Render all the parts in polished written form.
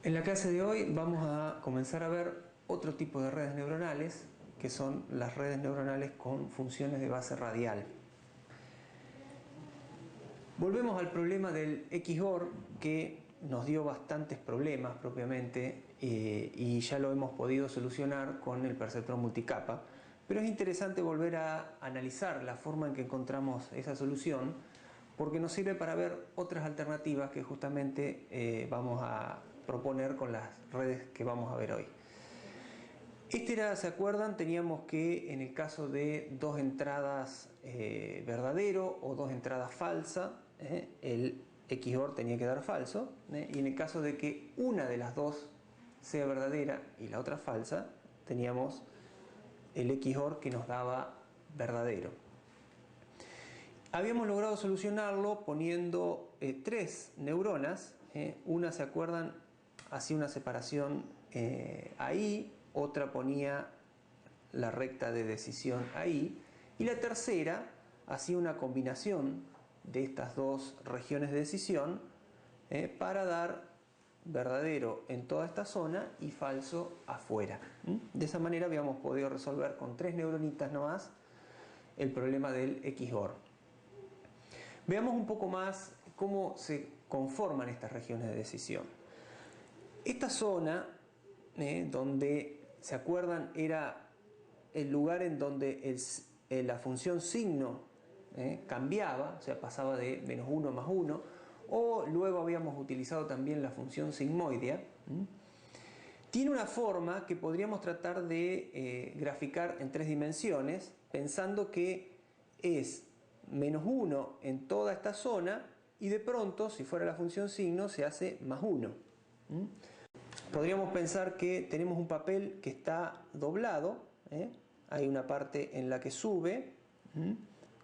En la clase de hoy vamos a comenzar a ver otro tipo de redes neuronales, que son las redes neuronales con funciones de base radial. Volvemos al problema del XOR, que nos dio bastantes problemas propiamente y ya lo hemos podido solucionar con el perceptrón multicapa, pero es interesante volver a analizar la forma en que encontramos esa solución, porque nos sirve para ver otras alternativas que justamente vamos a proponer con las redes que vamos a ver hoy. ¿Se acuerdan? Teníamos que en el caso de dos entradas verdadero o dos entradas falsa, el XOR tenía que dar falso, y en el caso de que una de las dos sea verdadera y la otra falsa, teníamos el XOR que nos daba verdadero. Habíamos logrado solucionarlo poniendo tres neuronas. Una, ¿se acuerdan? Hacía una separación ahí, otra ponía la recta de decisión ahí, y la tercera hacía una combinación de estas dos regiones de decisión para dar verdadero en toda esta zona y falso afuera. De esa manera habíamos podido resolver con tres neuronitas nomás el problema del XOR. Veamos un poco más cómo se conforman estas regiones de decisión. Esta zona, donde, ¿se acuerdan? Era el lugar en donde la función signo cambiaba, o sea, pasaba de -1 a +1, o luego habíamos utilizado también la función sigmoidea. Tiene una forma que podríamos tratar de graficar en tres dimensiones, pensando que es -1 en toda esta zona y de pronto, si fuera la función signo, se hace +1. Podríamos pensar que tenemos un papel que está doblado, hay una parte en la que sube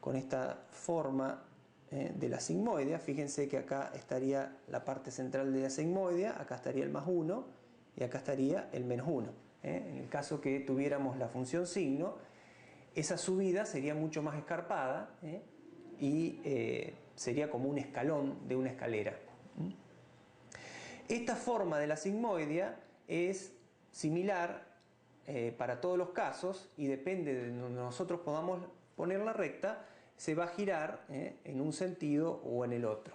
con esta forma de la sigmoidea. Fíjense que acá estaría la parte central de la sigmoidea, acá estaría el +1 y acá estaría el -1. En el caso que tuviéramos la función signo, esa subida sería mucho más escarpada y sería como un escalón de una escalera. Esta forma de la sigmoidea es similar para todos los casos y depende de donde nosotros podamos poner la recta, se va a girar en un sentido o en el otro.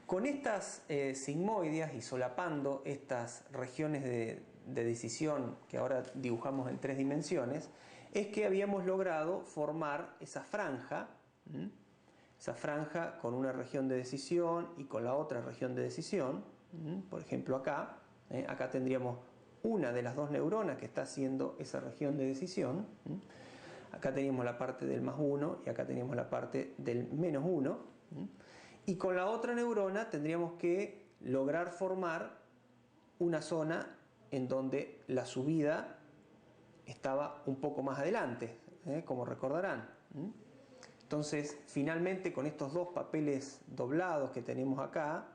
Con estas sigmoideas y solapando estas regiones de decisión que ahora dibujamos en tres dimensiones, es que habíamos logrado formar esa franja con una región de decisión y con la otra región de decisión. Por ejemplo, acá tendríamos una de las dos neuronas que está haciendo esa región de decisión. Acá teníamos la parte del +1 y acá teníamos la parte del -1. Y con la otra neurona tendríamos que lograr formar una zona en donde la subida estaba un poco más adelante, como recordarán. Entonces, finalmente, con estos dos papeles doblados que tenemos acá,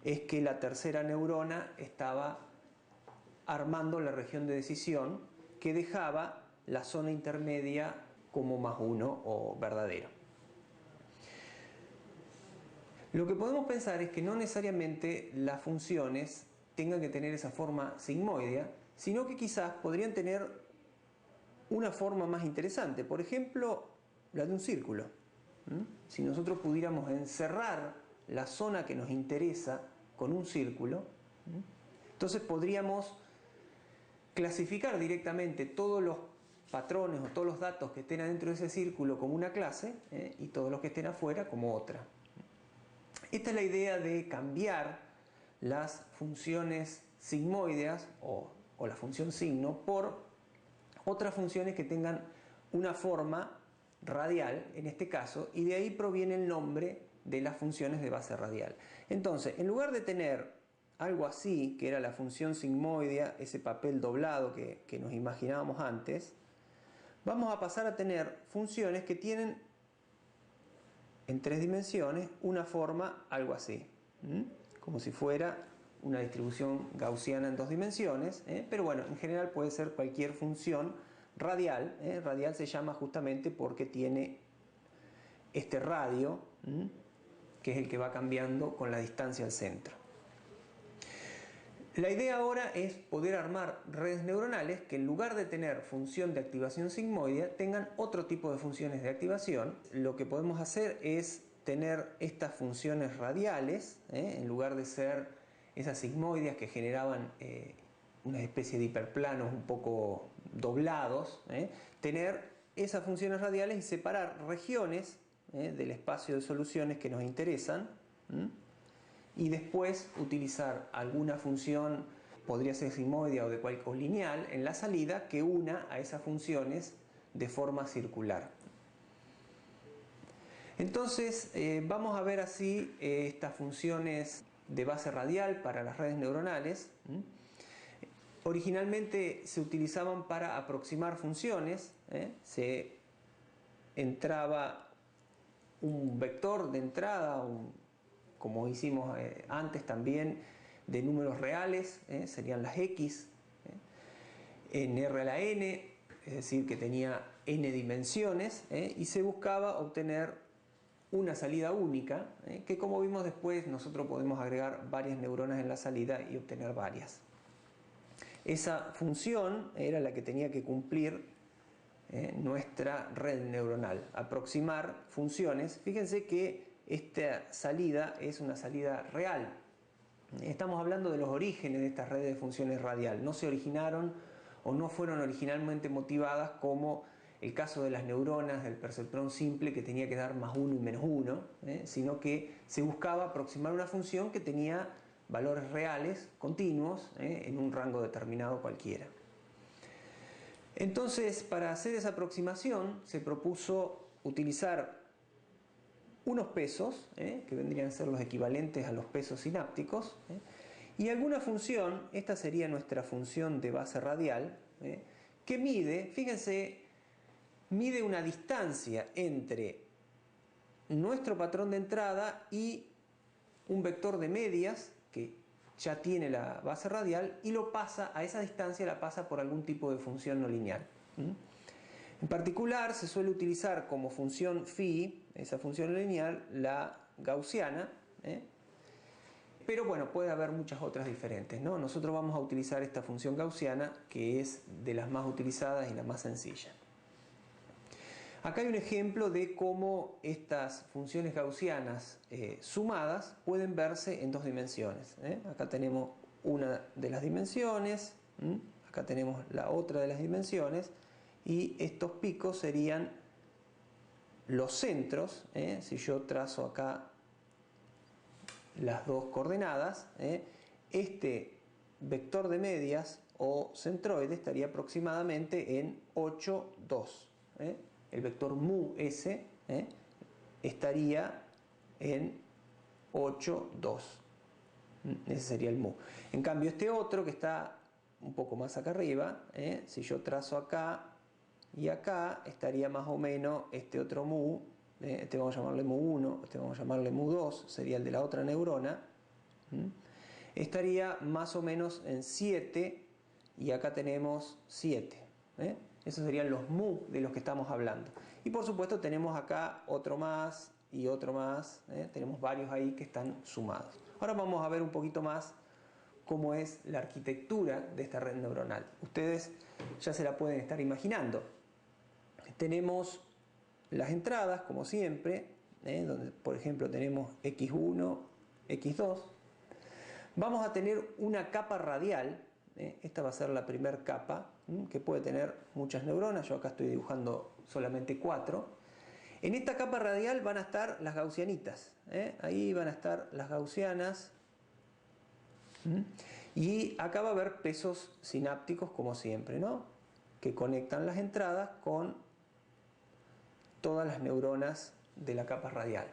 es que la tercera neurona estaba armando la región de decisión que dejaba la zona intermedia como +1 o verdadero. Lo que podemos pensar es que no necesariamente las funciones tengan que tener esa forma sigmoidea, sino que quizás podrían tener una forma más interesante, por ejemplo, la de un círculo. Si nosotros pudiéramos encerrar la zona que nos interesa con un círculo, entonces podríamos clasificar directamente todos los patrones o todos los datos que estén adentro de ese círculo como una clase y todos los que estén afuera como otra. Esta es la idea de cambiar las funciones sigmoideas o la función signo por otras funciones que tengan una forma radial, en este caso, y de ahí proviene el nombre de las funciones de base radial. Entonces, en lugar de tener algo así, que era la función sigmoidea, ese papel doblado que nos imaginábamos antes, vamos a pasar a tener funciones que tienen en tres dimensiones una forma algo así, como si fuera una distribución gaussiana en dos dimensiones, pero bueno, en general puede ser cualquier función radial. Radial se llama justamente porque tiene este radio, que es el que va cambiando con la distancia al centro. La idea ahora es poder armar redes neuronales que en lugar de tener función de activación sigmoidea tengan otro tipo de funciones de activación. Lo que podemos hacer es tener estas funciones radiales, en lugar de ser esas sigmoideas que generaban una especie de hiperplanos un poco doblados, tener esas funciones radiales y separar regiones del espacio de soluciones que nos interesan, y después utilizar alguna función, podría ser sigmoidea o de o lineal, en la salida que una a esas funciones de forma circular. Entonces vamos a ver así estas funciones de base radial para las redes neuronales. Originalmente se utilizaban para aproximar funciones, se entraba un vector de entrada, como hicimos antes también, de números reales, serían las X, en R a la N, es decir, que tenía N dimensiones, y se buscaba obtener una salida única, que como vimos después nosotros podemos agregar varias neuronas en la salida y obtener varias. Esa función era la que tenía que cumplir nuestra red neuronal, aproximar funciones. Fíjense que esta salida es una salida real. Estamos hablando de los orígenes de estas redes de funciones radial. No se originaron o no fueron originalmente motivadas como el caso de las neuronas del perceptrón simple, que tenía que dar más 1 y menos 1, sino que se buscaba aproximar una función que tenía valores reales, continuos, en un rango determinado cualquiera. Entonces, para hacer esa aproximación se propuso utilizar unos pesos, que vendrían a ser los equivalentes a los pesos sinápticos, y alguna función, esta sería nuestra función de base radial, que mide, fíjense, mide una distancia entre nuestro patrón de entrada y un vector de medias que ya tiene la base radial, y lo pasa a esa distancia, la pasa por algún tipo de función no lineal. En particular se suele utilizar como función phi, esa función no lineal, la gaussiana, pero bueno, puede haber muchas otras diferentes, ¿no? Nosotros vamos a utilizar esta función gaussiana, que es de las más utilizadas y la más sencilla. Acá hay un ejemplo de cómo estas funciones gaussianas sumadas pueden verse en dos dimensiones. Acá tenemos una de las dimensiones, acá tenemos la otra de las dimensiones, y estos picos serían los centros. Si yo trazo acá las dos coordenadas, este vector de medias o centroide estaría aproximadamente en 8, 2. El vector mu s estaría en 8, 2. Ese sería el mu. En cambio, este otro que está un poco más acá arriba, si yo trazo acá y acá, estaría más o menos este otro mu, este vamos a llamarle mu 1, este vamos a llamarle mu 2, sería el de la otra neurona, estaría más o menos en 7, y acá tenemos 7. Esos serían los mu de los que estamos hablando. Y por supuesto tenemos acá otro más y otro más, tenemos varios ahí que están sumados. Ahora vamos a ver un poquito más cómo es la arquitectura de esta red neuronal. Ustedes ya se la pueden estar imaginando. Tenemos las entradas, como siempre, donde por ejemplo tenemos x1, x2. Vamos a tener una capa radial. Esta va a ser la primera capa, que puede tener muchas neuronas. Yo acá estoy dibujando solamente 4. En esta capa radial van a estar las gaussianitas. Ahí van a estar las gaussianas. Y acá va a haber pesos sinápticos, como siempre, ¿no? Que conectan las entradas con todas las neuronas de la capa radial.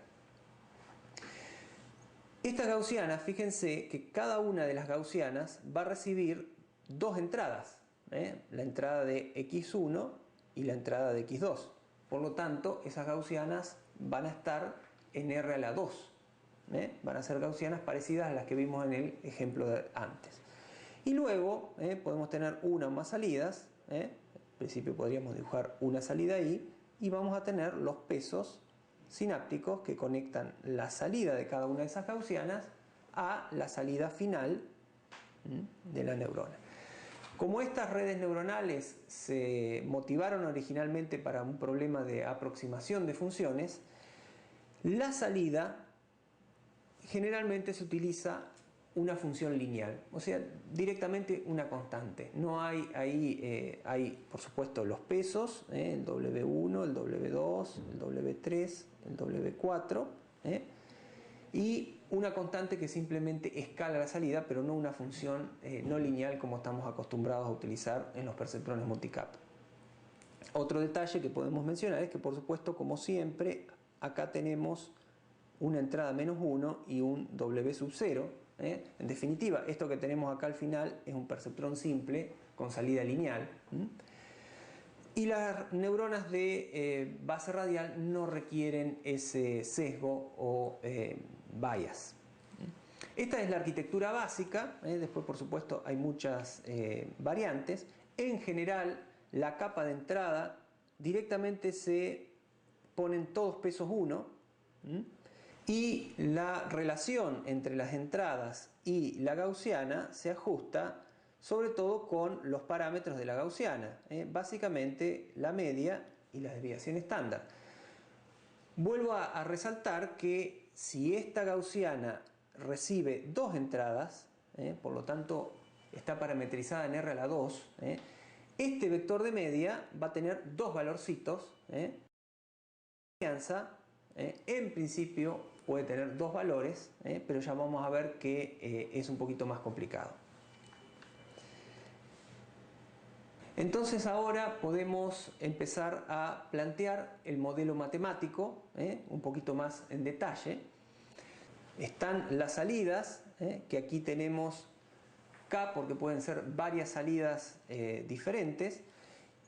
Estas gaussianas, fíjense que cada una de las gaussianas va a recibir dos entradas, la entrada de x1 y la entrada de x2. Por lo tanto, esas gaussianas van a estar en R a la 2. Van a ser gaussianas parecidas a las que vimos en el ejemplo de antes. Y luego podemos tener una o más salidas. En principio podríamos dibujar una salida ahí, y vamos a tener los pesos sinápticos que conectan la salida de cada una de esas gaussianas a la salida final de la neurona. Como estas redes neuronales se motivaron originalmente para un problema de aproximación de funciones, la salida generalmente se utiliza una función lineal, o sea, directamente una constante. No hay ahí, hay por supuesto los pesos, el W1, el W2, el W3, el W4, y una constante que simplemente escala la salida, pero no una función no lineal como estamos acostumbrados a utilizar en los perceptrones multicap. Otro detalle que podemos mencionar es que, por supuesto, como siempre, acá tenemos una entrada -1 y un W sub 0. En definitiva, esto que tenemos acá al final es un perceptrón simple con salida lineal. Y las neuronas de base radial no requieren ese sesgo o bias. Esta es la arquitectura básica, después por supuesto hay muchas variantes. En general, la capa de entrada directamente se ponen todos pesos 1, y la relación entre las entradas y la gaussiana se ajusta sobre todo con los parámetros de la gaussiana, básicamente la media y la desviación estándar. Vuelvo a resaltar que si esta gaussiana recibe dos entradas, por lo tanto está parametrizada en R a la 2, este vector de media va a tener dos valorcitos. En principio puede tener dos valores, pero ya vamos a ver que es un poquito más complicado. Entonces ahora podemos empezar a plantear el modelo matemático un poquito más en detalle. Están las salidas, que aquí tenemos K porque pueden ser varias salidas diferentes.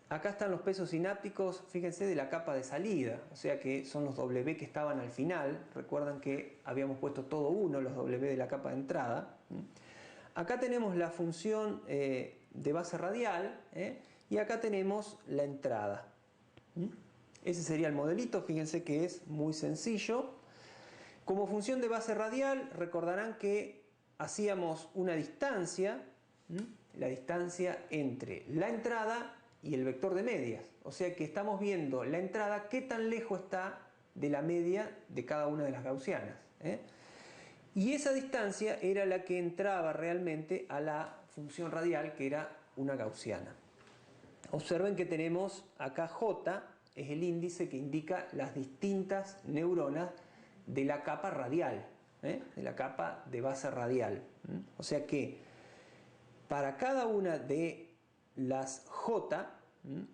Acá están los pesos sinápticos, fíjense, de la capa de salida, o sea que son los W que estaban al final. Recuerdan que habíamos puesto todo 1, los W de la capa de entrada. Acá tenemos la función de base radial, y acá tenemos la entrada. Ese sería el modelito, fíjense que es muy sencillo. Como función de base radial, recordarán que hacíamos una distancia, la distancia entre la entrada y el vector de medias. O sea que estamos viendo la entrada, qué tan lejos está de la media de cada una de las gaussianas. Y esa distancia era la que entraba realmente a la función radial, que era una gaussiana. Observen que tenemos acá J, es el índice que indica las distintas neuronas de la capa radial, de la capa de base radial. O sea que para cada una de las J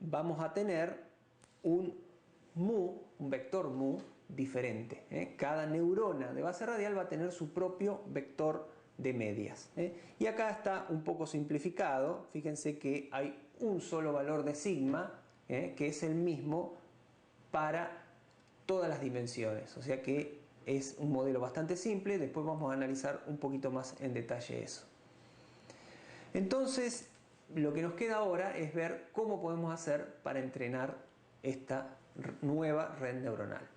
vamos a tener un vector mu diferente. Cada neurona de base radial va a tener su propio vector de medias. Y acá está un poco simplificado. Fíjense que hay un solo valor de sigma, que es el mismo para todas las dimensiones. O sea que es un modelo bastante simple. Después vamos a analizar un poquito más en detalle eso. Entonces, lo que nos queda ahora es ver cómo podemos hacer para entrenar esta nueva red neuronal.